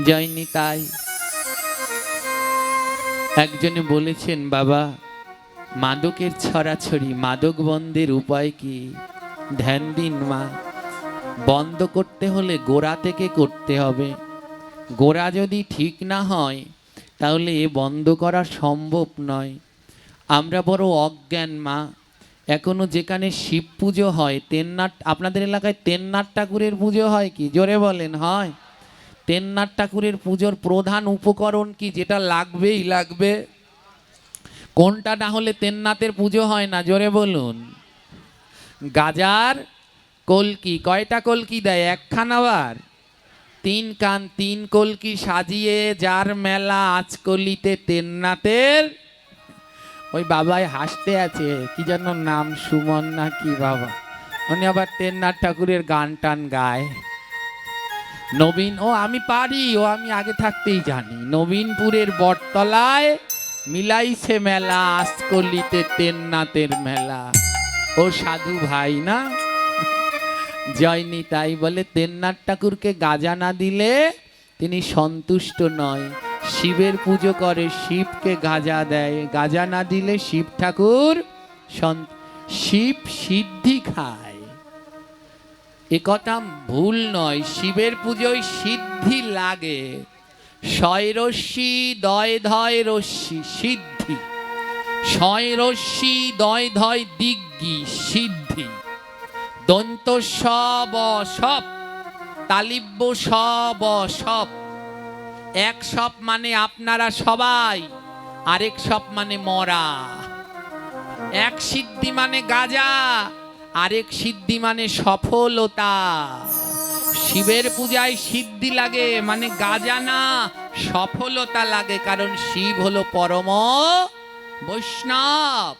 জয়নি তাই একজনে বলেছেন, বাবা মাদকের ছড়াছড়ি, মাদক বন্ধের উপায় কি? ধ্যান দিন মা। বন্ধ করতে হলে গোড়া থেকে করতে হবে। গোড়া যদি ঠিক না হয় তাহলে এ বন্ধ করা সম্ভব নয়। আমরা বড় অজ্ঞান মা। এখনো যেখানে শিব পুজো হয়, তেন্নাট, আপনাদের এলাকায় তেন্নাট ঠাকুরের পুজো হয় কি? জোরে বলেন, হয়? তেন্নাট ঠাকুরের পুজোর প্রধান উপকরণ কি, যেটা লাগবেই লাগবে? কোনটা না হলে তেন্নাতের পুজো হয় না? জোরে বলুন। গাজার কলকি। কয়টা কলকি দেয়? একখানা? আবার 3 কান 3 কলকি সাজিয়ে যার মেলা আজকলিতে তেন্নাতের। ওই বাবাই হাসতে আছে, কি যেন নাম, সুমন না কি বাবা, উনি আবার তেন্নাট ঠাকুরের গান টান গায়। নবীন, ও আমি পারি, ও আমি আগে থাকতেই জানি। নবীনপুরের বটতলায় মিলাইছে মেলা আজকলিতে তেন্নাতের মেলা। ও সাধু ভাই না? জয়নি তাই বলে তেন্নাট ঠাকুরকে গাজা না দিলে তিনি সন্তুষ্ট নয়। শিবের পুজো করে, শিবকে গাজা দেয়, গাজা না দিলে শিব ঠাকুর শিব সিদ্ধি খায়। এ কথা ভুল নয়, শিবের পুজোয় সিদ্ধি লাগে। শয়রস্যি দয় ধয় রস্যি সিদ্ধি, শয়রস্যি দয় ধয় দিগ্গি সিদ্ধি, দন্ত সব সব, তালিব্য সব সব। এক সব মানে আপনারা সবাই, আরেক সব মানে মরা। এক সিদ্ধি মানে গাজা, আরেক সিদ্ধি মানে সফলতা। শিবের পূজায় সিদ্ধি লাগে মানে গাজা না, সফলতা লাগে। কারণ শিব হলো পরম বৈষ্ণব।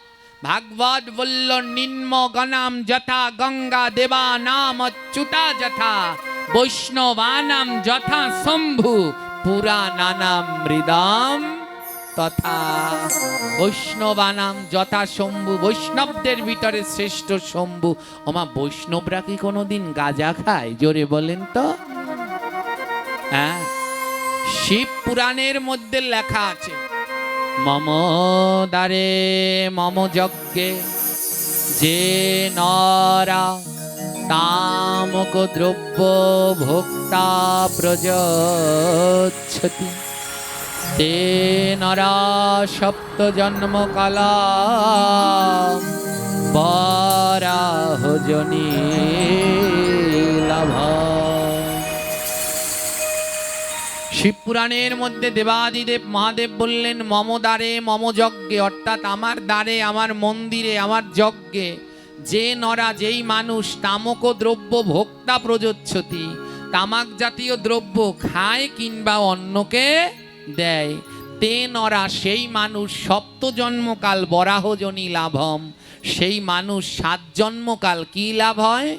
ভাগবত বলল, নিম্ন গণাম যথা গঙ্গা দেবা নাম অচ্যুতা যথা, বৈষ্ণবানাম যথা শম্ভু পুরাণানাম মৃদাম তথা। বৈষ্ণবানাম যথা শম্ভু, বৈষ্ণবদের ভিতরে শ্রেষ্ঠ শম্ভু। ওমা, বৈষ্ণবরা কি কোনোদিন গাঁজা খায়? জোরে বলেন তো। হ্যাঁ, শিব পুরাণের মধ্যে লেখা আছে, মম দ্বারে মম যজ্ঞে যে নরা তামক দ্রব্য ভোক্তা প্রযচ্ছতি, তে নরা সপ্ত জন্ম কালা বরাহ জনি লাভ। শিবপুরাণের মধ্যে দেবাদিদেব মহাদেব বললেন, মম দ্বারে মম যজ্ঞে, অর্থাৎ আমার দ্বারে, আমার মন্দিরে, আমার যজ্ঞে যে নরা, যেই মানুষ তামক দ্রব্য ভোক্তা প্রযচ্ছতি, তামাক জাতীয় দ্রব্য খায় কিংবা অন্যকে দেয়, তে নরা, সেই মানুষ সপ্ত জন্মকাল বরাহজনী লাভম, সেই মানুষ 7 জন্মকাল কি লাভ হয়?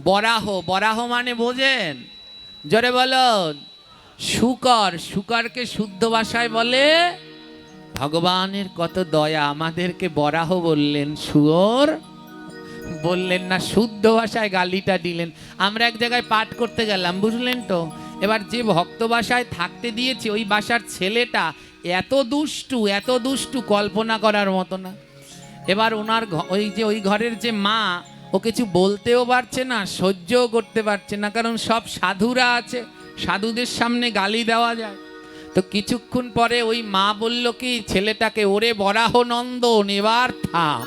বরাহ। বরাহ মানে বোঝেন? জোরে বলুন। শুকর। শুকরকে শুদ্ধ ভাষায় বলে, ভগবানের কত দয়া, আমাদেরকে বরাহ বললেন, শুয়োর বললেন না। শুদ্ধ ভাষায় গালিটা দিলেন। আমরা এক জায়গায় পাঠ করতে গেলাম, বুঝলেন তো। এবার যে ভক্ত ভাষায় থাকতে দিয়েছে, ওই ভাষার ছেলেটা এত দুষ্টু, এত দুষ্টু, কল্পনা করার মতো না। এবার ওনার ওই ঘরের যে মা, ও কিছু বলতেও পারছে না, সহ্যও করতে পারছে না, কারণ সব সাধুরা আছে, সাধুদের সামনে গালি দেওয়া যায়। তো কিছুক্ষণ পরে ওই মা বলল কি ছেলেটাকে, ওরে বরাহ নন্দন এবার থাম।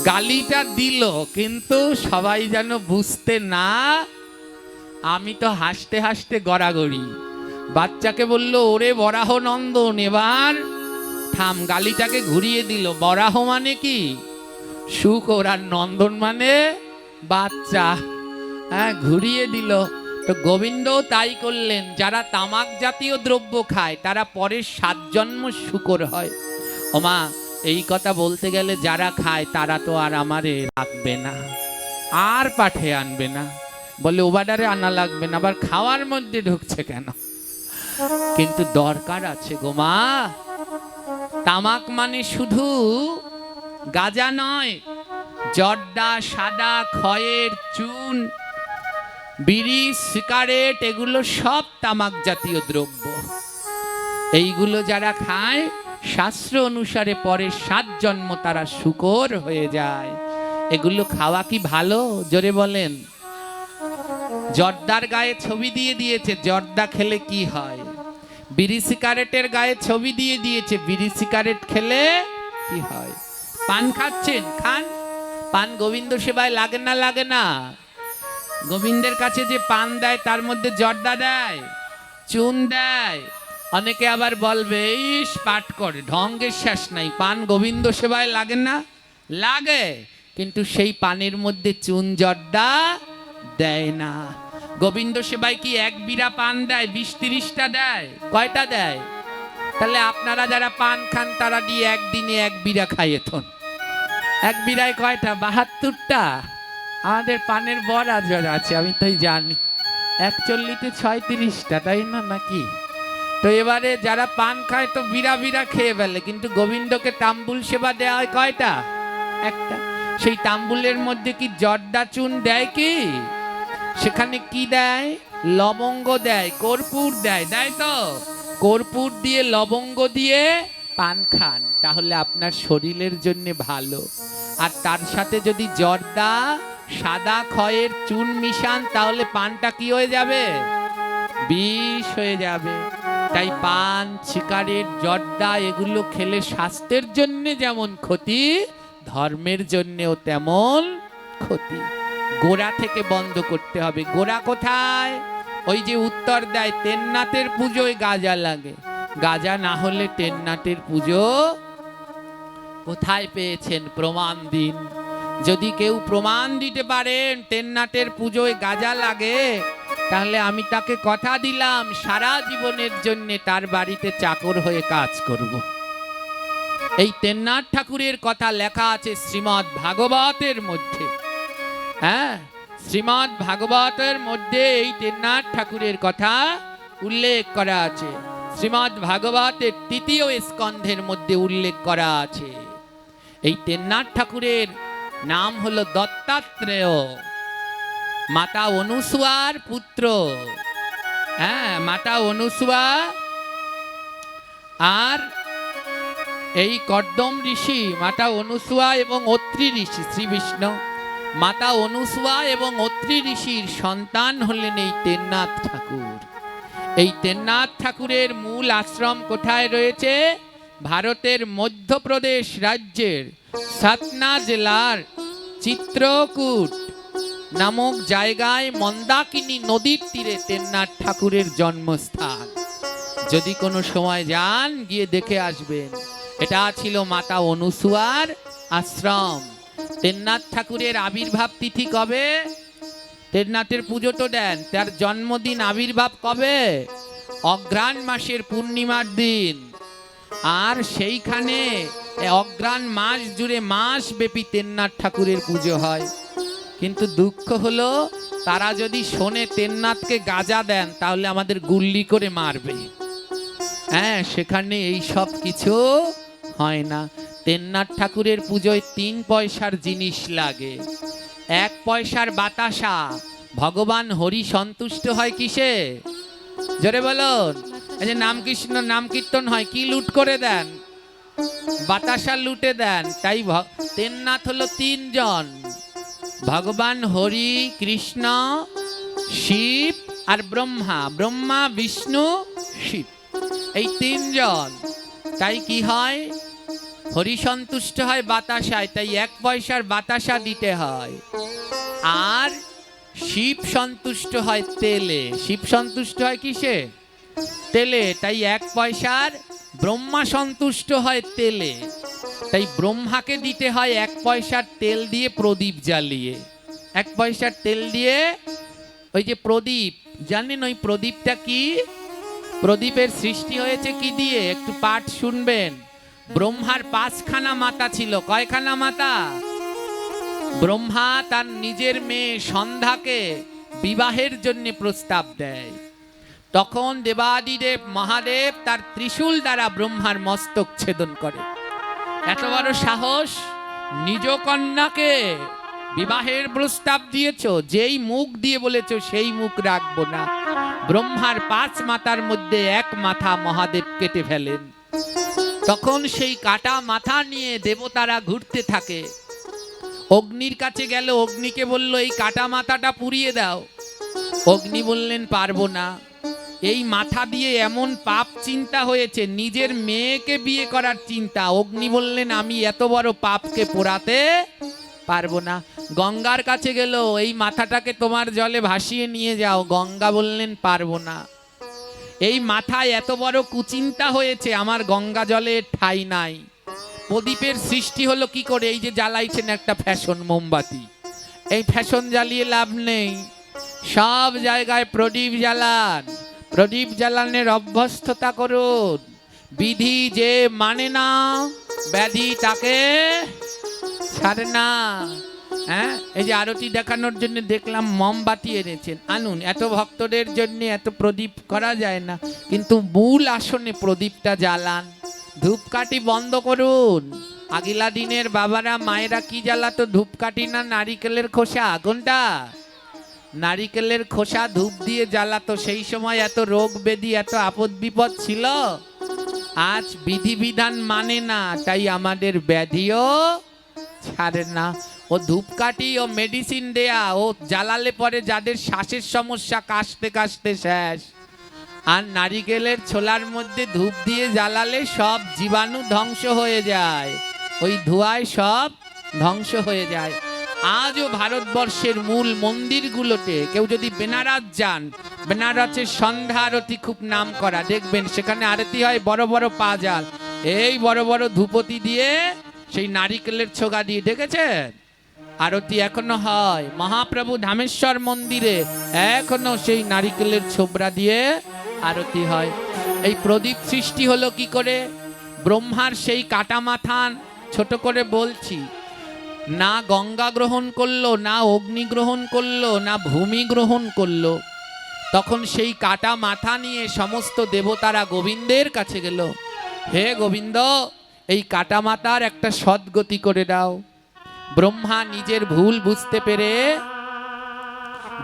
গালিটা দিল, কিন্তু সবাই যেন বুঝতে না। আমি তো হাসতে হাসতে গড়াগড়ি। বাচ্চাকে বলল, ওরে বরাহ নন্দন এবার থাম। গালিটাকে ঘুরিয়ে দিল। বরাহ মানে কি? শুকর, আর নন্দন মানে বাচ্চা। হ্যাঁ, ঘুরিয়ে দিল। তো গোবিন্দও তাই করলেন। যারা তামাক জাতীয় দ্রব্য খায় তারা পরের 7 জন্ম শুকর হয়। ওমা, এই কথা বলতে গেলে যারা খায় তারা তো আর আমারে রাখবে না, আর পাঠে আনবে না, বলে ওবাডারে আনা লাগবে না, আবার খাওয়ার মধ্যে ঢুকছে কেন? কিন্তু দরকার আছে গো মা। তামাক মানে শুধু গাজা নয়, জর্দা, সাদা, খয়ের চুন, বিড়ি, সিগারেট এগুলো সব তামাক জাতীয় দ্রব্য। এইগুলো যারা খায় শাস্ত্র অনুসারে পরে 7 জন্ম তারা শূকর হয়ে যায়। এগুলো খাওয়া কি ভালো? জোরে বলেন। জর্দার গায়ে ছবি দিয়ে দিয়েছে, জর্দা খেলে কি হয়। বিড়ি সিগারেটের গায়ে ছবি দিয়ে দিয়েছে, বিড়ি সিগারেট খেলে কি হয়। পান খাচ্ছেন, খান। পান গোবিন্দ সেবায় লাগে না? লাগে না? গোবিন্দের কাছে যে পান দেয় তার মধ্যে জর্দা দেয়, চুন দেয়। অনেকে আবার বলবে ইস পাঠ করে, ঢঙ্গের শেষ নাই। পান গোবিন্দ সেবায় লাগে না? লাগে, কিন্তু সেই পানের মধ্যে চুন জর্দা দেয় না। গোবিন্দ সেবায় কি 1 বিড়া পান দেয়? 20-30টা দেয়? কয়টা দেয়? তাহলে আপনারা যারা পান খান তারা দিয়ে একদিনে 1 বিড়া খাইয়েথন। 1 বিড়ায় কয়টা? 72টা। আমাদের পানের বড় আজর আছে, আমি তাই জানি। 41তে 36টা, তাই না? নাকি? তো এবারে যারা পান খায় তো বিড়া বিড়া খেয়ে ফেলে, কিন্তু গোবিন্দকে তাম্বুল সেবা দেওয়া হয় কয়টা? 1টা। সেই তাম্বুলের মধ্যে কি জর্দা চুন দেয়? কি সেখানে কি দেয়? লবঙ্গ দেয়, কর্পূর দেয়, দেয় তো? কর্পূর দিয়ে লবঙ্গ দিয়ে পান খান, তাহলে আপনার শরীরের জন্য ভালো। আর তার সাথে যদি জর্দা, সাদা খয়ের চুন মিশান, তাহলে পানটা কি হয়ে যাবে? বিষ হয়ে যাবে। তাই পান, সিগারেট, জর্দা এগুলো খেলে স্বাস্থ্যের জন্য যেমন ক্ষতি, ধর্মের জন্যও তেমন ক্ষতি। গোড়া থেকে বন্ধ করতে হবে। গোড়া কোথায়? ওই যে উত্তর দেয় তেন্নাথের পুজোয় গাজা লাগে। গাজা না হলে তেন্নাথের পুজো কোথায় পেয়েছেন? প্রমাণ দিন। যদি কেউ প্রমাণ দিতে পারেন তেন্নাথের পুজোয় গাজা লাগে, তাহলে আমি তাকে কথা দিলাম সারা জীবনের জন্য তার বাড়িতে চাকর হয়ে কাজ করব। এই তেন্নাথ ঠাকুরের কথা লেখা আছে শ্রীমদ্ ভাগবতের মধ্যে। হ্যাঁ, শ্রীমদ্ ভাগবতের মধ্যে এই তেন্নাথ ঠাকুরের কথা উল্লেখ করা আছে। শ্রীমদ্ ভাগবতের 3য় স্কন্ধের মধ্যে উল্লেখ করা আছে। এই তেন্নাথ ঠাকুরের নাম হলো দত্তাত্রেয়, মাতা অনুসুয়ার পুত্র। হ্যাঁ, মাতা অনুসুয়া আর এই কর্দম ঋষি, মাতা অনুসুয়া এবং অত্রি ঋষি, শ্রী বিষ্ণু, মাতা অনুসুয়া এবং অত্রি ঋষির সন্তান হলেন এই তেন্নাথ ঠাকুর। এই তেন্নাথ ঠাকুরের মূল আশ্রম কোথায় রয়েছে? ভারতের মধ্যপ্রদেশ রাজ্যের সাতনা জেলার চিত্রকূট নামক জায়গায় মন্দাকিনী নদীর তীরে তেন্নাথ ঠাকুরের জন্মস্থান। যদি কোনো সময় যান, গিয়ে দেখে আসবেন। এটা ছিল মাতা অনুসুয়ার আশ্রম। তেন্নাথ ঠাকুরের আবির্ভাব তিথি কবে? তেন্নাথের পুজো তো দেন, তার জন্মদিন আবির্ভাব কবে? অঘ্রাণ মাসের পূর্ণিমার দিন। আর সেইখানে অঘ্রাণ মাস জুড়ে মাস ব্যাপী তেন্নাথ ঠাকুরের পুজো হয়। কিন্তু দুঃখ হলো, তারা যদি শোনে তেন্নাথকে গাঁজা দেন, তাহলে আমাদের গুল্লি করে মারবে। হ্যাঁ, সেখানে এই সব কিছু হয় না। তেন্নাথ ঠাকুরের পুজোয় 3 পয়সার জিনিস লাগে। 1 পয়সার বাতাসা। ভগবান হরি সন্তুষ্ট হয় কিসে? জোরে বলুন। এই যে নাম কৃষ্ণ নাম কীর্তন হয়, কি লুট করে দেন? বাতাসা লুটে দেন। তাই তেন্নাথ হলো 3 জন, ভগবান হরি, কৃষ্ণ, শিব আর ব্রহ্মা। ব্রহ্মা, বিষ্ণু, শিব, এই 3 জন। তাই কি হয়? হরি সন্তুষ্ট হয় বাতাসায়, তাই 1 পয়সার বাতাসা দিতে হয়। আর শিব সন্তুষ্ট হয় তেলে। শিব সন্তুষ্ট হয় কিসে? তেলে। তাই 1 পয়সার। ব্রহ্মা সন্তুষ্ট হয় তেলে, তাই ব্রহ্মাকে দিতে হয় 1 পয়সার তেল দিয়ে প্রদীপ জ্বালিয়ে। 1 পয়সার তেল দিয়ে ওই যে প্রদীপ, জানেন ওই প্রদীপটা কি? প্রদীপের সৃষ্টি হয়েছে কি দিয়ে? একটু পাঠ শুনবেন। ব্রহ্মার 5খানা মাথা ছিল। কয়খানা মাথা? ব্রহ্মা তার নিজের মেয়ে সন্ধ্যাকে বিবাহের জন্য প্রস্তাব দেয়। তখন দেবাদিদেব মহাদেব তার ত্রিশূল দ্বারা ব্রহ্মার মস্তক ছেদন করে। এত বড় সাহস! নিজ কন্যাকে বিবাহের প্রস্তাব দিয়েছ, যেই মুখ দিয়ে বলেছ সেই মুখ রাখবো না। ব্রহ্মার 5 মাথার মধ্যে এক মাথা মহাদেব কেটে ফেলেন। তখন সেই কাটা মাথা নিয়ে দেবতারা ঘুরতে থাকে। অগ্নির কাছে গেল, অগ্নিকে বলল এই কাটা মাথাটা পুড়িয়ে দাও। অগ্নি বললেন পারবো না, এই মাথা দিয়ে এমন পাপ চিন্তা হয়েছে, নিজের মেয়েকে বিয়ে করার চিন্তা। অগ্নি বললেন আমি এত বড় পাপকে পোড়াতে পারবো না। গঙ্গার কাছে গেল, এই মাথাটাকে তোমার জলে ভাসিয়ে নিয়ে যাও। গঙ্গা বললেন পারবো না, এই মাথায় এত বড় কুচিন্তা হয়েছে, আমার গঙ্গা জলে ঠাঁই নাই। প্রদীপের সৃষ্টি হলো কি করে? এই যে জ্বালাইছেন একটা ফ্যাশন মোমবাতি, এই ফ্যাশন জ্বালিয়ে লাভ নেই। সব জায়গায় প্রদীপ জ্বালান, প্রদীপ জ্বালানের অভ্যস্ততা করুন। বিধি যে মানে না ব্যাধি তাকে ছাড়ে না। হ্যাঁ, এই যে আরতি দেখানোর জন্য দেখলাম মোমবাতি এনেছেন, আনুন। এত ভক্তদের জন্য এত প্রদীপ করা যায় না, কিন্তু মূল আসনে প্রদীপটা জ্বালান। ধূপকাঠি বন্ধ করুন। আগিলা দিনের বাবারা মায়েরা কি জ্বালাতো? ধূপকাঠি না নারিকেলের খোসা? কোনটা? নারিকেলের খোসা ধূপ দিয়ে জ্বালাতো। সেই সময় এত রোগ ব্যাধি, এত আপদ বিপদ ছিল। আজ বিধিবিধান মানে না, তাই আমাদের ব্যাধিও ছাড়ে না। ও ধূপকাঠি ও মেডিসিন দেয়া, ও জ্বালালে পরে যাদের শ্বাসের সমস্যা কাশতে কাশতে শেষ। আর নারিকেলের ছোলার মধ্যে ধূপ দিয়ে জ্বালালে সব জীবাণু ধ্বংস হয়ে যায়, ওই ধোঁয়ায় সব ধ্বংস হয়ে যায়। আজও ভারতবর্ষের মূল মন্দিরগুলোতে কেউ যদি বেনারস যান, বেনারসের সন্ধ্যা আরতি খুব নাম করা, দেখবেন সেখানে আরতি হয় বড় বড় পাজাল, এই বড় বড় ধূপতি দিয়ে, সেই নারিকেলের ছোগা দিয়ে, দেখেছেন? আরতি এখনো হয়। মহাপ্রভু ধামেশ্বর মন্দিরে এখনো সেই নারিকেলের ছোবরা দিয়ে আরতি হয়। এই প্রদীপ সৃষ্টি হলো কি করে? ব্রহ্মার সেই কাটা মাথা, ছোট করে বলছি, না গঙ্গা গ্রহণ করলো, না অগ্নি গ্রহণ করলো, না ভূমি গ্রহণ করলো। তখন সেই কাটা মাথা নিয়ে সমস্ত দেবতারা গোবিন্দের কাছে গেল। হে গোবিন্দ, এই কাটা মাথার একটা সদ্গতি করে দাও। ব্রহ্মা নিজের ভুল বুঝতে পেরে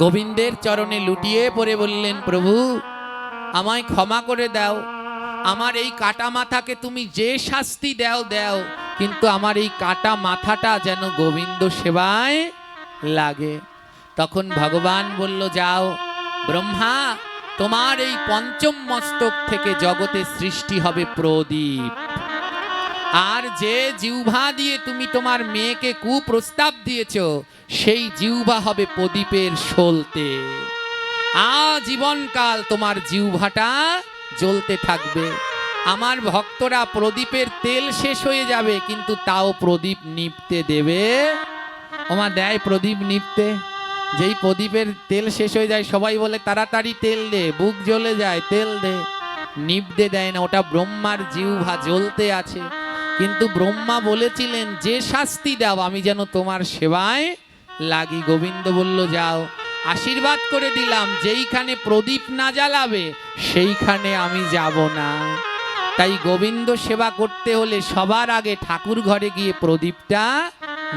গোবিন্দের চরণে লুটিয়ে পড়ে বললেন, প্রভু আমায় ক্ষমা করে দাও, আমার এই কাটা মাথাকে তুমি যে শাস্তি দাও দাও, কিন্তু আমার এই কাটা মাথাটা যেন গোবিন্দ সেবায় লাগে। তখন ভগবান বলল, যাও ব্রহ্মা, তোমার এই পঞ্চম মস্তক থেকে জগতে সৃষ্টি হবে প্রদীপ। আর যে জিহ্বা দিয়ে তুমি তোমার মেয়েকে কুপ্রস্তাব দিয়েছ, সেই জিহ্বা হবে প্রদীপের সলতে। আজীবনকাল তোমার জিহ্বাটা জ্বলতে থাকবে। আমার ভক্তরা প্রদীপের তেল শেষ হয়ে যাবে, কিন্তু তাও প্রদীপ নিভতে দেবে। ওমা দেয় প্রদীপ নিভতে, যেই প্রদীপের তেল শেষ হয়ে যায় সবাই বলে তাড়াতাড়ি তেল দে, বুক জ্বলে যায়, তেল দে। নিভতে দেয় না, ওটা ব্রহ্মার জিহ্বা জ্বলতে আছে। কিন্তু ব্রহ্মা বলেছিলেন, যে শাস্তি দাও আমি যেন তোমার সেবায় লাগি। গোবিন্দ বলল, যাও, আশীর্বাদ করে দিলাম, যেইখানে প্রদীপ না জ্বালাবে সেইখানে আমি যাব না। তাই গোবিন্দ সেবা করতে হলে সবার আগে ঠাকুর ঘরে গিয়ে প্রদীপটা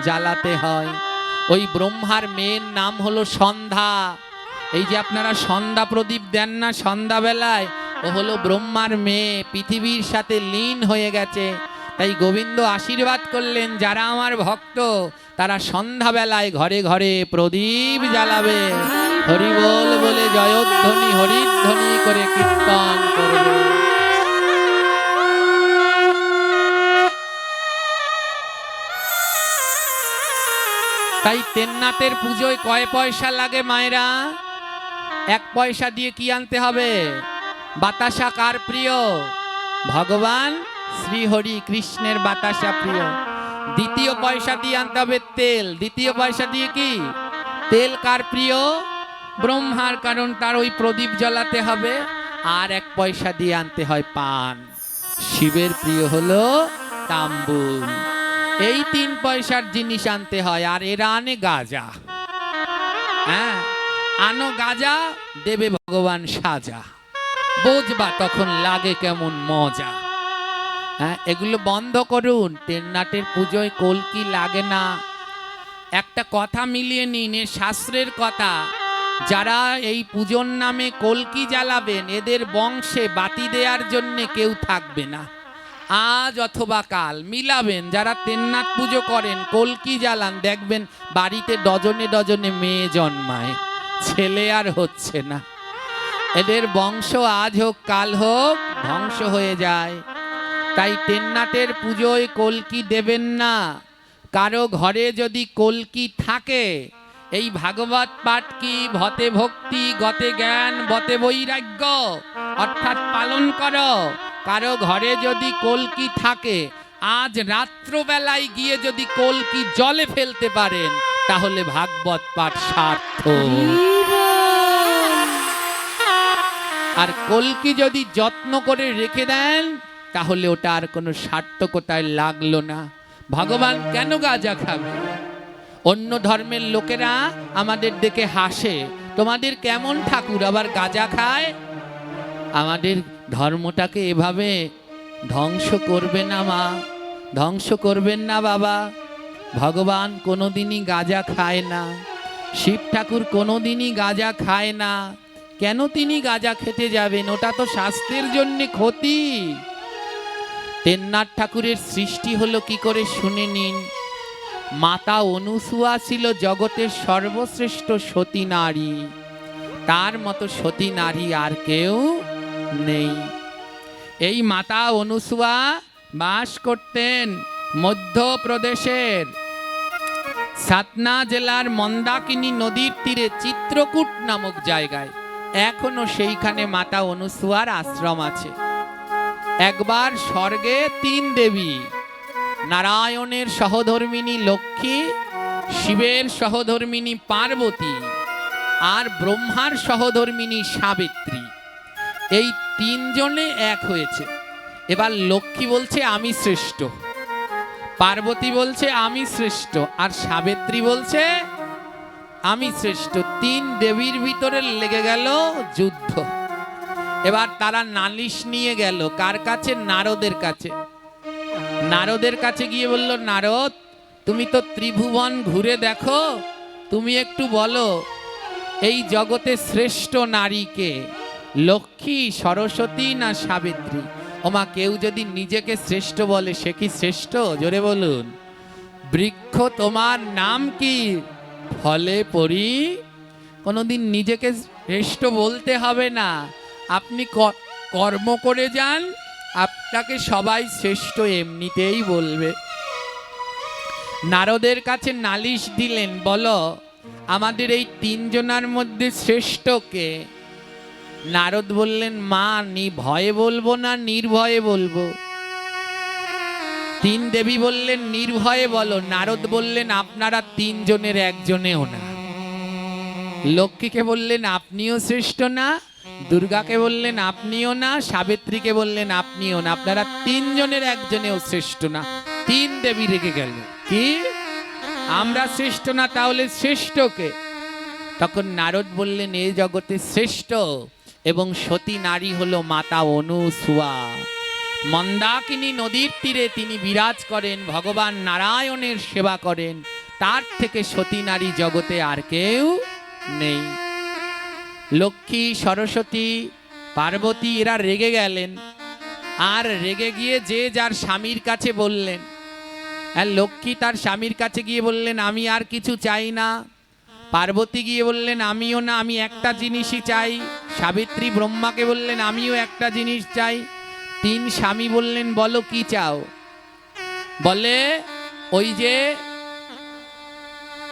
জ্বালাতে হয়। ওই ব্রহ্মার মেয়ের নাম হলো সন্ধ্যা। এই যে আপনারা সন্ধ্যা প্রদীপ দেন না সন্ধ্যাবেলায়, ও হলো ব্রহ্মার মেয়ে, পৃথিবীর সাথে লীন হয়ে গেছে। তাই গোবিন্দ আশীর্বাদ করলেন, যারা আমার ভক্ত তারা সন্ধ্যাবেলায় ঘরে ঘরে প্রদীপ জ্বালাবে, হরিবোল বলে জয়ধ্বনি হরিধ্বনি করে কীর্তন করবে। তাই তেন্নাতের পুজোয় কয় পয়সা লাগে মায়েরা? 1 পয়সা দিয়ে কি আনতে হবে? বাতাসা কার প্রিয়? ভগবান শ্রী হরি কৃষ্ণের বাতাসা প্রিয়। 2য় পয়সা দিয়ে আনতে হবে তেল। 2য় পয়সা দিয়ে কি? তেল কার প্রিয়? ব্রহ্মার, কারণ তার ওই প্রদীপ জ্বালাতে হবে। আর 1 পয়সা দিয়ে আনতে হয় পান, শিবের প্রিয় হলো তাম্বুল। এই 3 পয়সার জিনিস আনতে হয়। আর এরা আনে গাজা। হ্যাঁ, আনো গাজা, দেবে ভগবান সাজা, বুঝবা তখন লাগে কেমন মজা। হ্যাঁ, এগুলো বন্ধ করুন। তেন্নাটের পুজোয় কলকি লাগে না। একটা কথা মিলিয়ে নিন, এ শাস্ত্রের কথা। যারা এই পূজোর নামে কলকি জ্বালাবেন, এদের বংশে বাতি দেওয়ার জন্য কেউ থাকবে না, আজ অথবা কাল। মিলাবেন, যারা তেন্নাথ পুজো করেন, কলকি জ্বালান, দেখবেন বাড়িতে ডজনে ডজনে মেয়ে জন্মায়, ছেলে আর হচ্ছে না। এদের বংশ আজ হোক কাল হোক ধ্বংস হয়ে যায়। তাই তেন্নাথের পুজোয় কলকি দেবেন না। কারো ঘরে যদি কলকি থাকে, এই ভাগবত পাঠ কি ভতে ভক্তি গতে জ্ঞান বতে বৈরাগ্য অর্থাৎ পালন করো। কারো ঘরে যদি কলকি থাকে, আজ রাত্রবেলায় গিয়ে যদি কলকি জলে ফেলতে পারেন, তাহলে ভাগবত পাঠ সার্থক। আর কলকি যদি যত্ন করে রেখে দেন, তাহলে ওটা আর কোনো সার্থকতায় লাগলো না। ভগবান কেন গাঁজা খাবে? অন্য ধর্মের লোকেরা আমাদের দেখে হাসে, তোমাদের কেমন ঠাকুর আবার গাঁজা খায়? আমাদের ধর্মটাকে এভাবে ধ্বংস করবে না মা, ধ্বংস করবেন না বাবা। ভগবান কোনোদিনই গাঁজা খায় না, শিব ঠাকুর কোনোদিনই গাঁজা খায় না। কেন তিনি গাঁজা খেতে যাবেন? ওটা তো স্বাস্থ্যের জন্য ক্ষতি। তেন্নাথ ঠাকুরের সৃষ্টি হলো কি করে শুনে নিন। মাতা অনুসুয়া ছিল জগতের সর্বশ্রেষ্ঠ সতী নারী, তার মতো সতী নারী আর কেউ নেই। এই মাতা অনুসুয়া বাস করতেন মধ্যপ্রদেশের সাতনা জেলার মন্দাকিনী নদীর তীরে চিত্রকূট নামক জায়গায়। এখনো সেইখানে মাতা অনুসুয়ার আশ্রম আছে। একবার স্বর্গে তিন দেবী, নারায়ণের সহধর্মিনী লক্ষ্মী, শিবের সহধর্মিনী পার্বতী আর ব্রহ্মার সহধর্মিনী সাবিত্রী, এই তিনজনে এক হয়েছে। এবার লক্ষ্মী বলছে আমি শ্রেষ্ঠ, পার্বতী বলছে আমি শ্রেষ্ঠ, আর সাবিত্রী বলছে আমি শ্রেষ্ঠ। তিন দেবীর ভিতরে লেগে গেল যুদ্ধ। এবার তারা নালিশ নিয়ে গেল কার কাছে? নারদের কাছে। নারদের কাছে গিয়ে বলল, নারদ, তুমি তো ত্রিভুবন ঘুরে দেখো, তুমি একটু বলো এই জগতে শ্রেষ্ঠ নারীকে, লক্ষ্মী, সরস্বতী না সাবিত্রী? ওমা, কেউ যদি নিজেকে শ্রেষ্ঠ বলে সে কি শ্রেষ্ঠ? জোরে বলুন। বৃক্ষ তোমার নাম কি? ফলে পড়ি। কোনোদিন নিজেকে শ্রেষ্ঠ বলতে হবে না, আপনি কর্ম করে যান, আপনাকে সবাই শ্রেষ্ঠ এমনিতেই বলবে। নারদের কাছে নালিশ দিলেন, বলো আমাদের এই তিনজনার মধ্যে শ্রেষ্ঠ কে? নারদ বললেন, মা, ভয়ে বলবো না নির্ভয়ে বলবো? তিন দেবী বললেন, নির্ভয়ে বলো। নারদ বললেন, আপনারা তিনজনের একজনেও না। লক্ষ্মীকে বললেন, আপনিও শ্রেষ্ঠ না। দুর্গাকে বললেন, আপনিও না। সাবিত্রীকে বললেন, আপনিও না। আপনারা তিনজনের একজনেও শ্রেষ্ঠ না। তিন দেবী রেগে গেল, কি আমরা শ্রেষ্ঠ না, তাহলে শ্রেষ্ঠ কে? তখন নারদ বললেন, এই জগতে শ্রেষ্ঠ এবং সতী নারী হলো মাতা অনুসুয়া। মন্দাকিনী নদীর তীরে তিনি বিরাজ করেন, ভগবান নারায়ণের সেবা করেন। তার থেকে সতী নারী জগতে আর কেউ নেই। লক্ষ্মী, সরস্বতী, পার্বতী এরা রেগে গেলেন, আর রেগে গিয়ে যে যার স্বামীর কাছে বললেন। লক্ষ্মী তার স্বামীর কাছে গিয়ে বললেন, আমি আর কিছু চাই না। পার্বতী গিয়ে বললেন, আমিও না, আমি একটা জিনিসই চাই। সাবিত্রী ব্রহ্মাকে বললেন, আমিও একটা জিনিস চাই। তিন স্বামী বললেন, বলো কি চাও? বলে, ওই যে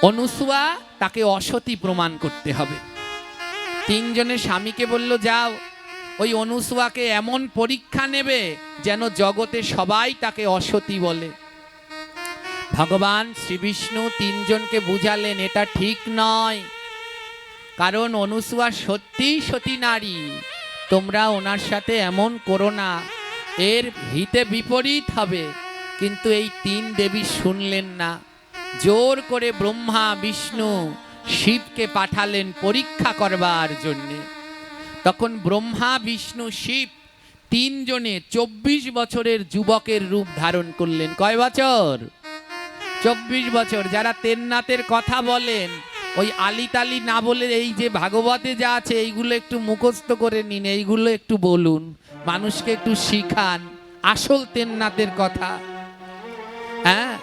অনুসুয়া, তাকে অসতী প্রমাণ করতে হবে। তিনজনের স্বামীকে বলল, যাও ওই অনুসুয়াকে এমন পরীক্ষা নেবে যেন জগতে সবাই তাকে অসতী বলে। ভগবান শ্রীবিষ্ণু তিনজনকে বুঝালেন, এটা ঠিক নয়, কারণ অনুসুয়া সত্যিই সতী নারী, তোমরা ওনার সাথে এমন করো না, এর হিতে বিপরীত হবে। কিন্তু এই তিন দেবী শুনলেন না। জোর করে ব্রহ্মা, বিষ্ণু, শিবকে পাঠালেন পরীক্ষা করবার জন্যে। তখন ব্রহ্মা, বিষ্ণু, শিব তিনজনে 24 বছরের যুবকের রূপ ধারণ করলেন। কয় বছর? 24 বছর। যারা তেন্নাতের কথা বলেন, ওই আলিতালি না বলে এই যে ভাগবতে যা আছে এইগুলো একটু মুখস্থ করে নিন, এইগুলো একটু বলুন, মানুষকে একটু শিখান আসল তেন্নাতের কথা। হ্যাঁ,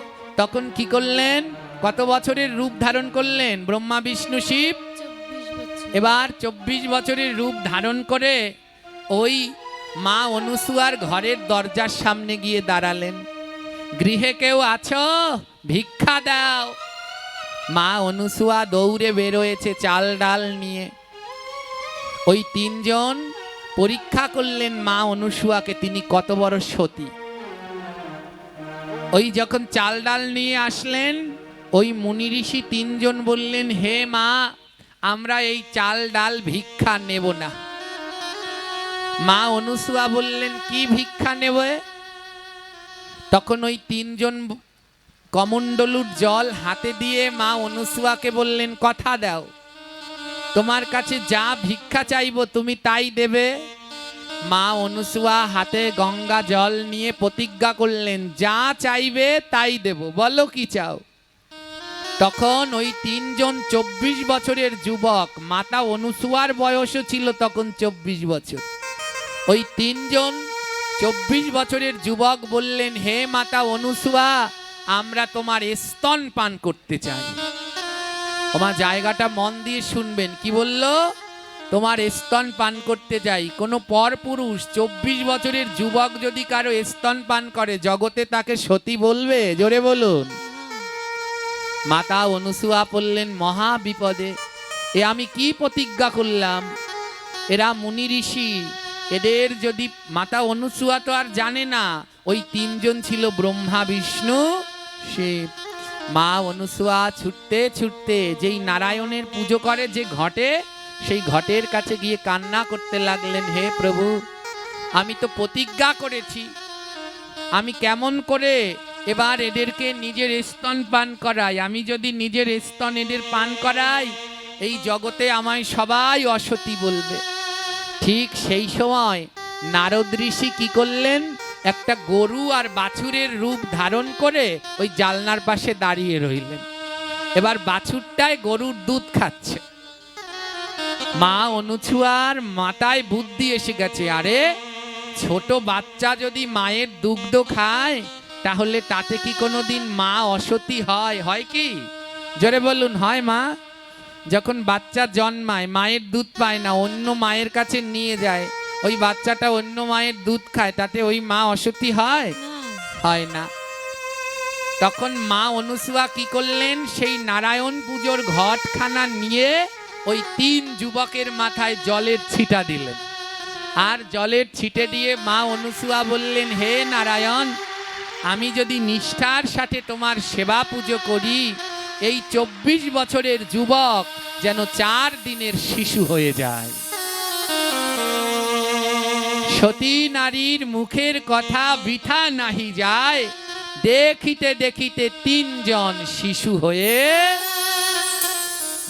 তখন কি করলেন? কত বছরের রূপ ধারণ করলেন ব্রহ্মা বিষ্ণু শিব? এবার 24 বছরের রূপ ধারণ করে ওই মা অনুসুয়ার ঘরের দরজার সামনে গিয়ে দাঁড়ালেন। গৃহে কেউ আছো? ভিক্ষা দাও। মা অনুসুয়া দৌড়ে বেরোয়েছে চাল ডাল নিয়ে। ওই তিনজন পরীক্ষা করলেন মা অনুসুয়াকে, তিনি কত বড় সতী। ওই যখন চাল ডাল নিয়ে আসলেন, ওই মুনি ঋষি তিনজন বললেন, হে মা, আমরা এই চাল ডাল ভিক্ষা নেব না। মা অনুসুয়া বললেন, কি ভিক্ষা নেব? তখন ওই তিনজন কমণ্ডলুর জল হাতে দিয়ে মা অনুসুয়াকে বললেন, কথা দাও, তোমার কাছে যা ভিক্ষা চাইবো তুমি তাই দেবে। মা অনুসুয়া হাতে গঙ্গা জল নিয়ে প্রতিজ্ঞা করলেন, যা চাইবে তাই দেব, বলো কি চাও। তখন ওই তিনজন 24 বছরের যুবক, মাতা অনুসুয়ার বয়সও ছিল তখন 24 বছর। ওই তিনজন 24 বছরের যুবক বললেন, হে মাতা অনুসুয়া, আমরা তোমার স্তন পান করতে চাই। তোমার জায়গাটা মন দিয়ে শুনবেন, কি বলল? তোমার স্তন পান করতে চাই। কোনো পরপুরুষ 24 বছরের যুবক যদি কারো স্তন পান করে, জগতে তাকে সতী বলবে? জোরে বলুন। মাতা অনুসুয়া বললেন, মহা বিপদে, এ আমি কি প্রতিজ্ঞা করলাম? এরা মুনি ঋষি, এদের যদি, মাতা অনুসুয়া তো আর জানে না ওই তিনজন ছিল ব্রহ্মা বিষ্ণু শিব। মা অনুসুয়া ছুটতে ছুটতে যেই নারায়ণের পুজো করে যে ঘটে, সেই ঘটের কাছে গিয়ে কান্না করতে লাগলেন, হে প্রভু, আমি তো প্রতিজ্ঞা করেছি, আমি কেমন করে এবার এদেরকে নিজের স্তন পান করাই? আমি যদি নিজের স্তন এদের পান করাই, এই জগতে আমায় সবাই অসতী বলবে। ঠিক সেই সময় নারদ ঋষি কি করলেন? একটা গরু আর বাছুরের রূপ ধারণ করে ওই জালনার পাশে দাঁড়িয়ে রইলেন। এবার বাছুরটায় গরুর দুধ খাচ্ছে। মা অনুসুয়ার মাথায় বুদ্ধি এসে গেছে, আরে ছোট বাচ্চা যদি মায়ের দুগ্ধ খায়, তাহলে তাতে কি কোনোদিন মা অসতী হয়? হয় কি? জোরে বলুন, হয় মা? যখন বাচ্চা জন্মায়, মায়ের দুধ পায় না, অন্য মায়ের কাছে নিয়ে যায়, ওই বাচ্চাটা অন্য মায়ের দুধ খায়, তাতে ওই মা অসতী হয়? হয় না। তখন মা অনুসুয়া কি করলেন? সেই নারায়ণ পুজোর ঘটখানা নিয়ে ওই তিন যুবকের মাথায় জলের ছিটা দিলেন। আর জলের ছিটে দিয়ে মা অনুসুয়া বললেন, হে নারায়ণ, আমি যদি নিষ্ঠার সাথে তোমার সেবা পুজো করি, এই 24 বছরের যুবক যেন 4 দিনের শিশু হয়ে যায়। সতী নারীর মুখের কথা বৃথা নাহি যায়, দেখিতে দেখিতে তিনজন শিশু হয়ে,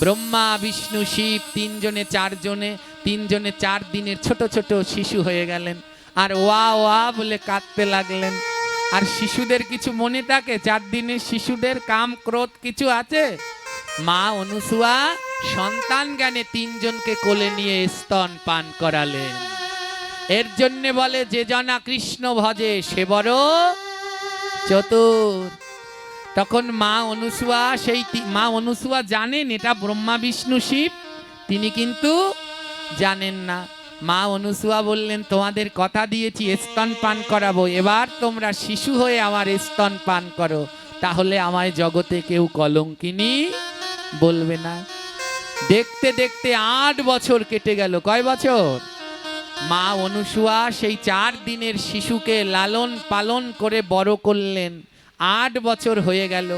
ব্রহ্মা বিষ্ণু শিব তিনজনে 4 দিনের ছোট ছোট শিশু হয়ে গেলেন। আর ওয়া ওয়া বলে কাঁদতে লাগলেন। আর শিশুদের কিছু মনে থাকে? 4 দিনের শিশুদের কাম ক্রোধ কিছু আছে? মা অনুসুয়া সন্তান জ্ঞানে তিনজনকে কোলে নিয়ে স্তন পান করালেন। এর জন্য বলে, যে জনা কৃষ্ণ ভজে সে বড় চতুর। তখন মা অনুসুয়া জানেন এটা ব্রহ্মা বিষ্ণু শিব, তিনি কিন্তু জানেন না। মা অনুসুয়া বললেন, তোমাদের কথা দিয়েছি স্তন পান করাবো, এবার তোমরা শিশু হয়ে আমার স্তন পান করো, তাহলে আমায় জগতে কেউ কলঙ্কিনী বলবে না। দেখতে দেখতে 8 বছর কেটে গেল। কয় বছর? মা অনুসুয়া সেই 4 দিনের শিশুকে লালন পালন করে বড় করলেন। 8 বছর হয়ে গেল।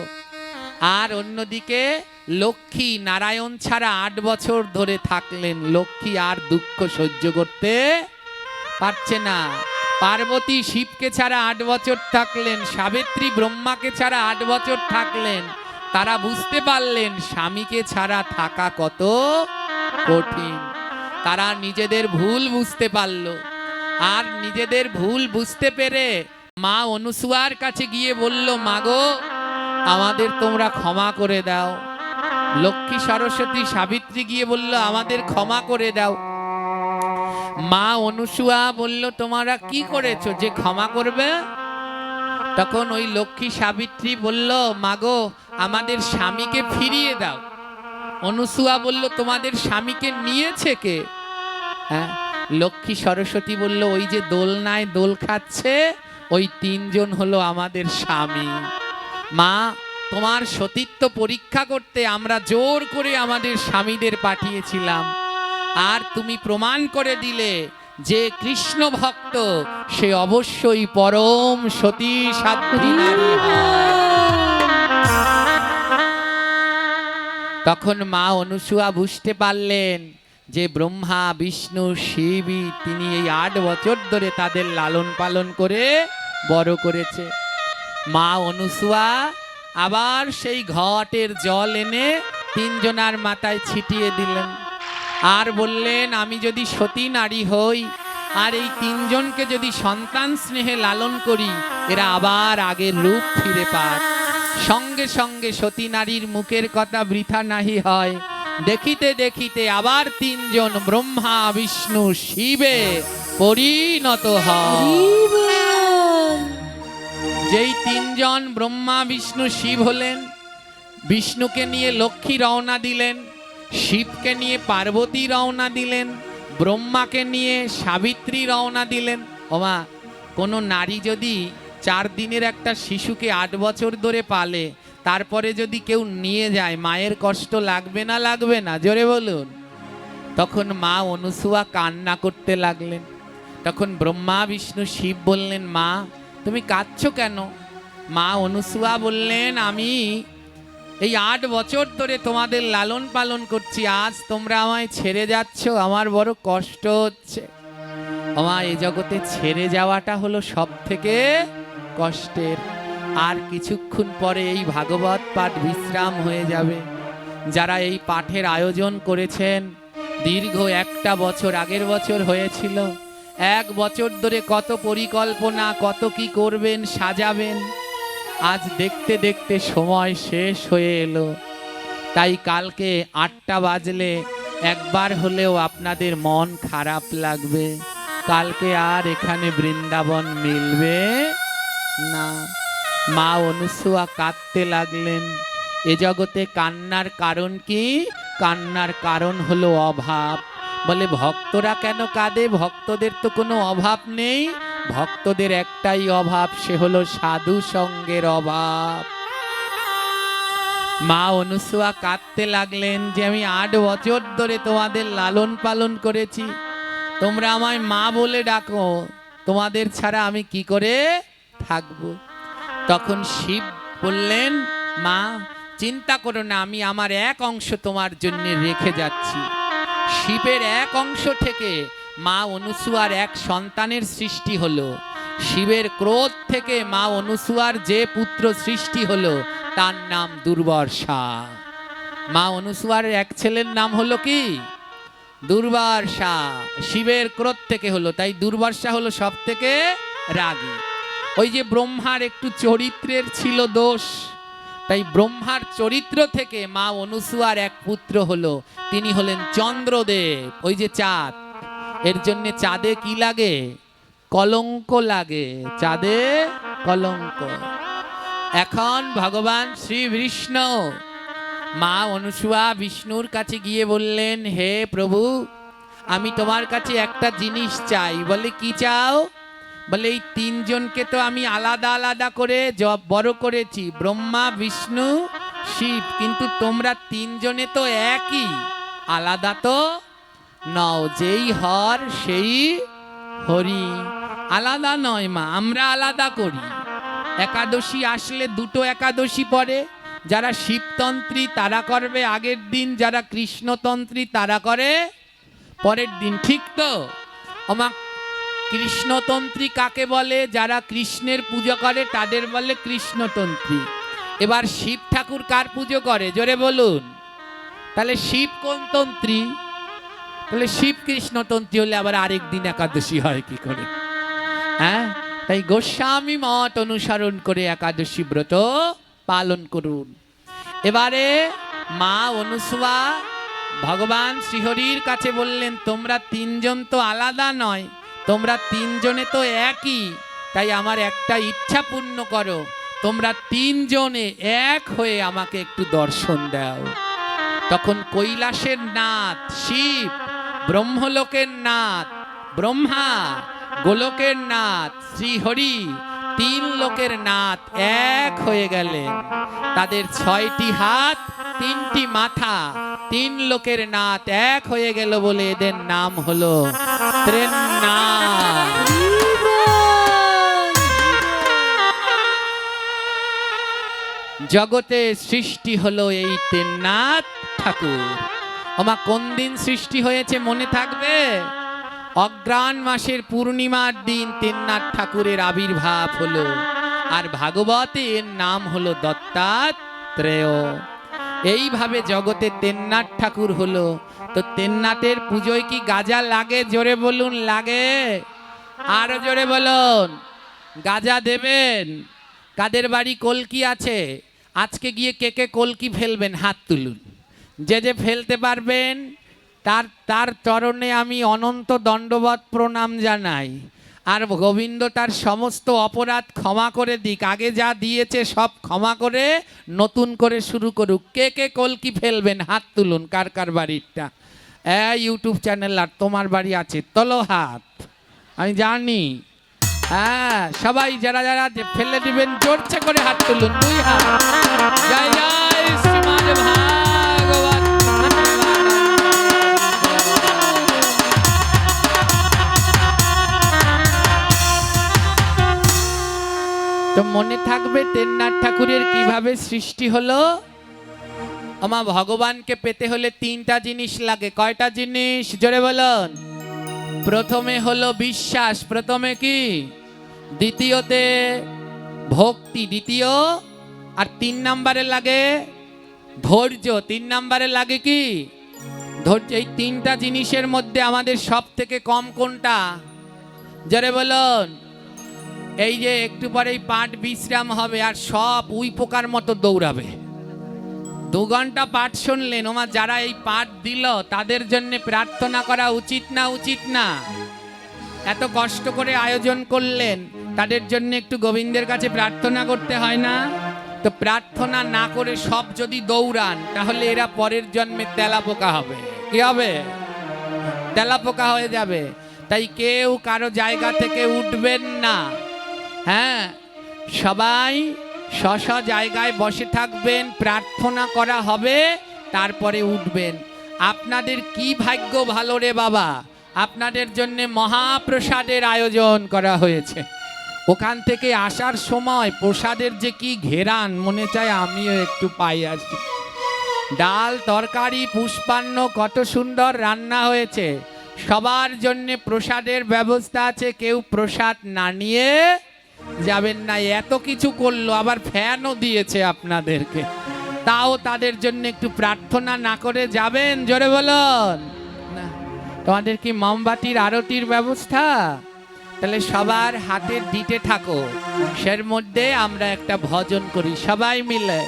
আর অন্যদিকে লক্ষ্মী নারায়ণ ছাড়া 8 বছর ধরে থাকলেন। লক্ষ্মী আর দুঃখ সহ্য করতে পারছে না। পার্বতী শিবকে ছাড়া 8 বছর থাকলেন, সাবিত্রী ব্রহ্মাকে ছাড়া 8 বছর থাকলেন। তারা বুঝতে পারলেন স্বামীকে ছাড়া থাকা কত কঠিন। তারা নিজেদের ভুল বুঝতে পারল। আর নিজেদের ভুল বুঝতে পেরে মা অনুসুয়ার কাছে গিয়ে বলল, মাগো, আমাদের তোমরা ক্ষমা করে দাও। লক্ষ্মী সরস্বতী সাবিত্রী গিয়ে বলল আমাদের ক্ষমা করে দাও। মা অনুসুয়া বলল তোমরা কি করেছো যে ক্ষমা করবে? তখন ওই লক্ষ্মী সাবিত্রী বলল মাগো আমাদের স্বামীকে ফিরিয়ে দাও। অনুসুয়া বলল তোমাদের স্বামীকে নিয়েছে কে? হ্যাঁ, লক্ষ্মী সরস্বতী বলল ওই যে দোলনায় দোল খাচ্ছে ওই তিনজন হলো আমাদের স্বামী। মা তোমার সতীত্ব পরীক্ষা করতে আমরা জোর করে আমাদের স্বামীদের পাঠিয়েছিলাম, আর তুমি প্রমাণ করে দিলে যে কৃষ্ণ ভক্ত সে অবশ্যই পরম সতী সাধ্বী নারী হয়। তখন মা অনুসুয়া বুঝতে পারলেন যে ব্রহ্মা বিষ্ণু শিবই তিনি এই 8 বছর ধরে তাদের লালন পালন করে বড় করেছে। মা অনুসুয়া আবার সেই ঘটের জল এনে তিনজনার মাথায় ছিটিয়ে দিলেন, আর বললেন আমি যদি সতী নারী হই আর এই তিনজনকে যদি সন্তান স্নেহে লালন করি এরা আবার আগের রূপ ফিরে পায়। সঙ্গে সঙ্গে সতী নারীর মুখের কথা বৃথা নাহি হয়, দেখিতে দেখিতে আবার তিনজন ব্রহ্মা বিষ্ণু শিবে পরিণত হয়। যেই তিনজন ব্রহ্মা বিষ্ণু শিব হলেন, বিষ্ণুকে নিয়ে লক্ষ্মী রওনা দিলেন, শিবকে নিয়ে পার্বতী রওনা দিলেন, ব্রহ্মাকে নিয়ে সাবিত্রী রওনা দিলেন। ওমা, কোনো নারী যদি 4 দিনের একটা শিশুকে 8 বছর ধরে পালে তারপরে যদি কেউ নিয়ে যায় মায়ের কষ্ট লাগবে না লাগবে না? জোরে বলুন। তখন মা অনুসুয়া কান্না করতে লাগলেন। তখন ব্রহ্মা বিষ্ণু শিব বললেন মা তুমি কাঁদছো কেন? মা অনুসুয়া বললেন আমি এই 8 বছর ধরে তোমাদের লালন পালন করছি, আজ তোমরা আমায় ছেড়ে যাচ্ছ, আমার বড় কষ্ট হচ্ছে। আমার এই জগতে ছেড়ে যাওয়াটা হলো সব থেকে কষ্টের। আর কিছুক্ষণ পরে এই ভাগবত পাঠ বিশ্রাম হয়ে যাবে। যারা এই পাঠের আয়োজন করেছেন দীর্ঘ 1টা বছর, আগের বছর হয়েছিল, 1 বছর ধরে কত পরিকল্পনা, কত কি করবেন সাজাবেন, আজ দেখতে দেখতে সময় শেষ হয়ে এলো। তাই কালকে 8টা বাজলে একবার হলেও আপনাদের মন খারাপ লাগবে। কালকে আর এখানে বৃন্দাবন মিলবে না। মা অনুসুয়া কাঁদতে লাগলেন। এ জগতে কান্নার কারণ কি? কান্নার কারণ হলো অভাব। বলে ভক্তরা কেন কাঁদে? ভক্তদের তো কোনো অভাব নেই, ভক্তদের একটাই অভাব, সে হলো সাধু সঙ্গের অভাব। মা অনুসুয়া কাঁদতে লাগলেন যে আমি 8 বছর ধরে তোমাদের লালন পালন করেছি, তোমরা আমায় মা বলে ডাকো, তোমাদের ছাড়া আমি কি করে থাকবো? তখন শিব বললেন মা চিন্তা করো না, আমি আমার এক অংশ তোমার জন্য রেখে যাচ্ছি। শিবের এক অংশ থেকে মা অনুসুয়ার এক সন্তানের সৃষ্টি হলো। শিবের ক্রোধ থেকে মা অনুসুয়ার যে পুত্র সৃষ্টি হলো তার নাম দুর্বাসা। মা অনুসুয়ার এক ছেলের নাম হলো কি? দুর্বাসা। শিবের ক্রোধ থেকে হলো, তাই দুর্বাসা হলো সব থেকে রাগী। ওই যে ব্রহ্মার একটু চরিত্রের ছিল দোষ, তাই ব্রহ্মার চরিত্র থেকে মা অনুসুয়ার এক পুত্র হলো, তিনি হলেন চন্দ্রদেব। ওই যে চাঁদ, এর জন্য চাঁদে কি লাগে? কলঙ্ক লাগে, চাঁদে কলঙ্ক। এখন ভগবান শ্রী বিষ্ণু মা অনুসুয়া বিষ্ণুর কাছে গিয়ে বললেন হে প্রভু আমি তোমার কাছে একটা জিনিস চাই। বলে কি চাও? বলে এই তিনজনকে তো আমি আলাদা আলাদা করে বড় করেছি, ব্রহ্মা বিষ্ণু শিব, কিন্তু তোমরা তিনজনে তো একই, আলাদা তো নও, যেই হর সেই হরি। আলাদা নয় মা, আমরা আলাদা করি। একাদশী আসলে 2টো একাদশী পড়ে, যারা শিবতন্ত্রী তারা করবে আগের দিন, যারা কৃষ্ণতন্ত্রী তারা করে পরের দিন, ঠিক তো? আমা কৃষ্ণতন্ত্রী কাকে বলে? যারা কৃষ্ণের পুজো করে তাদের বলে কৃষ্ণতন্ত্রী। এবার শিব ঠাকুর কার পুজো করে জোরে বলুন? তাহলে শিব কোন তন্ত্রী? তাহলে শিব কৃষ্ণতন্ত্রী হলে আবার আরেক দিন একাদশী হয় কি করে? হ্যাঁ, তাই গোস্বামী মত অনুসরণ করে একাদশী ব্রত পালন করুন। এবারে মা অনুসুয়া ভগবান শ্রীহরির কাছে বললেন, তোমরা তিনজন তো আলাদা নয়, তোমরা তিনজনে তো একই, তাই আমার একটা ইচ্ছা পূর্ণ করো, তোমরা তিনজনে এক হয়ে আমাকে একটু দর্শন দাও। তখন কৈলাসের নাথ শিব, ব্রহ্মলোকের নাথ ব্রহ্মা, গোলকের নাথ শ্রীহরি, তিন লোকের নাথ এক হয়ে গেলেন। তাদের 6টি হাত, 3টি মাথা, তিন লোকের নাথ এক হয়ে গেল বলে এদের নাম হলো ত্রিনাথ। জগতে সৃষ্টি হলো এই ত্রিনাথ ঠাকুর। ওমা কোন দিন সৃষ্টি হয়েছে মনে থাকবে? অগ্রহায়ণ মাসের পূর্ণিমার দিন ত্রিনাথ ঠাকুরের আবির্ভাব হলো। আর ভাগবতের নাম হলো দত্তাত্রেয়। এইভাবে জগতে ত্রিনাথ ঠাকুর হলো। তো ত্রিনাথের পুজোয় কি গাজা লাগে? জোরে বলুন, লাগে? আরো জোরে বলুন। গাজা দেবেন? কাদের বাড়ি কলকি আছে আজকে গিয়ে কে কে কলকি ফেলবেন হাত তুলুন। যে যে ফেলতে পারবেন তার চরণে আমি অনন্ত দণ্ডবত প্রণাম জানাই। আর গোবিন্দ তার সমস্ত অপরাধ ক্ষমা করে দিক, আগে যা দিয়েছে সব ক্ষমা করে নতুন করে শুরু করুক। কে কে কলকি ফেলবেন হাত তুলুন। কার কার বাড়িরটা ইউটিউব চ্যানেল আর তোমার বাড়ি আছে তোলো হাত, আমি জানি। হ্যাঁ, সবাই যারা যারা ফেলে দিবেন জোরছে করে হাত তুলুন, 2 হাত। জয় জয় শ্রীমদ ভাগবত। তো মনে থাকবে ত্রিনাথ ঠাকুরের কিভাবে সৃষ্টি হলো। আমার ভগবানকে পেতে হলে 3টা জিনিস লাগে। কয়টা জিনিস? জোরে বলুন। প্রথমে হলো বিশ্বাস, প্রথমে কি? দ্বিতীয়তে ভক্তি, দ্বিতীয়। আর 3 নম্বরে লাগে ধৈর্য, 3 নম্বরে লাগে কি? ধৈর্য। এই 3টা জিনিসের মধ্যে আমাদের সব থেকে কম কোনটা? জোরে বলুন। এই যে একটু পরেই পাঠ বিশ্রাম হবে আর সব উই পোকার মতো দৌড়াবে। 2 ঘন্টা পাঠ শুনলেন, ওমা যারা এই পাঠ দিল তাদের জন্য প্রার্থনা করা উচিত না? উচিত না? এত কষ্ট করে আয়োজন করলেন, তাদের জন্য একটু গোবিন্দের কাছে প্রার্থনা করতে হয় না? তো প্রার্থনা না করে সব যদি দৌড়ান তাহলে এরা পরের জন্মে তেলাপোকা হবে। কি হবে? তেলাপোকা হয়ে যাবে। তাই কেউ কারো জায়গা থেকে উঠবেন না। হ্যাঁ, সবাই স্ব জায়গায় বসে থাকবেন, প্রার্থনা করা হবে, তারপরে উঠবেন। আপনাদের কি ভাগ্য ভালো রে বাবা, আপনাদের জন্য মহাপ্রসাদের আয়োজন করা হয়েছে। ওখান থেকে আসার সময় প্রসাদের যে কি ঘেরান, মনে চায় আমিও একটু পাই আসি। ডাল তরকারি পুষ্পান্ন কত সুন্দর রান্না হয়েছে। সবার জন্য প্রসাদের ব্যবস্থা আছে, কেউ প্রসাদ না নিয়ে যাবেন না। এত কিছু করলো, আবার ফ্যানও দিয়েছে আপনাদেরকে, তাও তাদের জন্য একটু প্রার্থনা না করে যাবেন? জোরে বলুন না। তোমাদের কি মোমবাতির আরতির ব্যবস্থা? তাহলে সবার হাতের দিতে থাকো, সের মধ্যে আমরা একটা ভজন করি সবাই মিলে।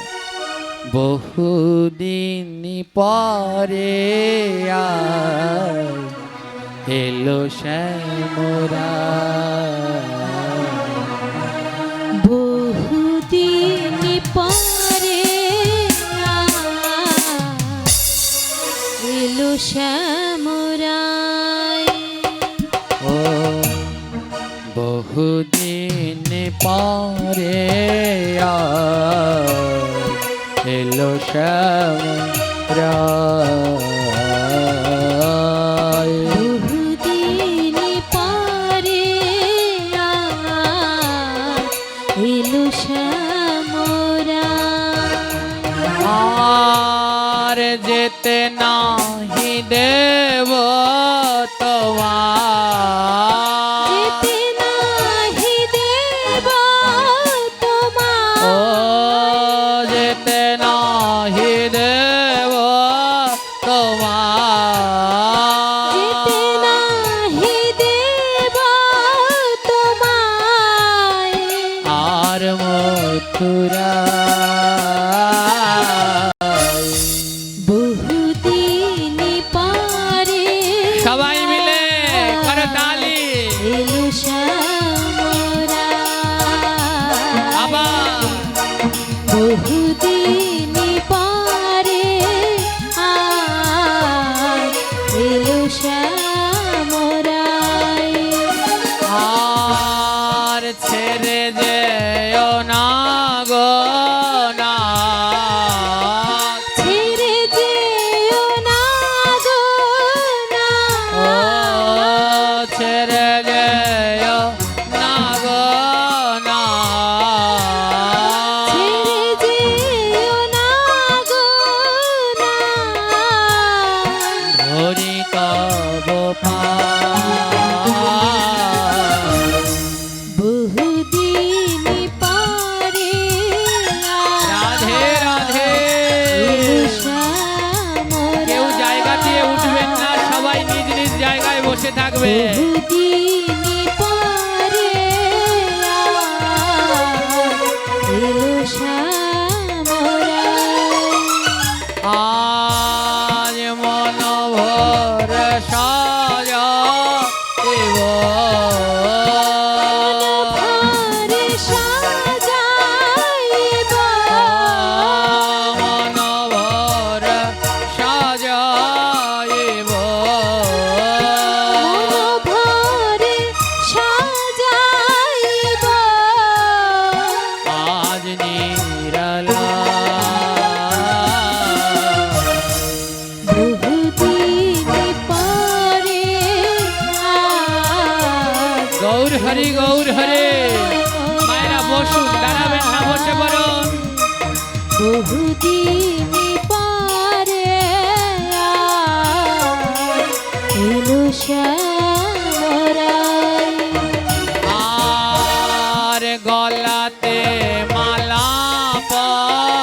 বহুদিন পরে এলো শ্যামরা, বহুদিন পরে এলো শ্যামরায়। ও বহুদিন পরে এলো শ্যামরায়। বহুদিন পরে এলো শ্যামরায়। আর যেতে নাহি দেব তোমার, যেতে নাহি দেব তোমার। ও যেতে নাহি দেব তোমার, যেতে নাহি দেব তোমায়। আর মথুরা যেও না গো না ছেড়ে যেও না গো না ধরি তব বহুদিন পরে রাধে রাধে কেউ জায়গা দিয়ে উঠবেন না, সবাই নিজ নিজ জায়গায় বসে থাকবে। বহুদিন পরে এলো শ্যামরায়। আজ মন ভর সাজা দেব ঘরে সাজাইব মন ভর সাজাইব ঘরে সাজাইব আজ নিরালা বহুদিন পরে গৌর হরি গৌর হরে। মায়েরা বসুন, দাঁড়াবেন না, বসে পড়ুন। বহুদিন পরে এলো শ্যামরায়। আর গলাতে মালা